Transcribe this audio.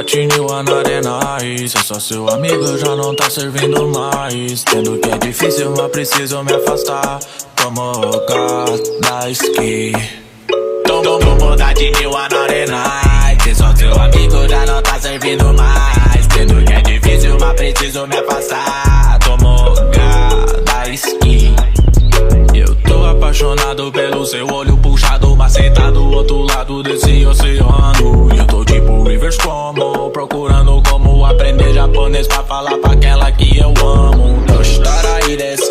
Tinil Anarenais. Eu sou seu amigo, já não tá servindo mais. Tendo que é difícil, mas preciso me afastar. Tomo da esqui. Tomo da Tinil Anarenais. Eu sou seu amigo, já não tá servindo mais. Tendo que é difícil, mas preciso me afastar. Tomo da esqui. Eu tô apaixonado pelo seu olho puxado, macetado do outro lado desse oceano. E eu tô tipo Rivers Cuomo, procurando como aprender japonês pra falar pra aquela que eu amo. Doshitara ires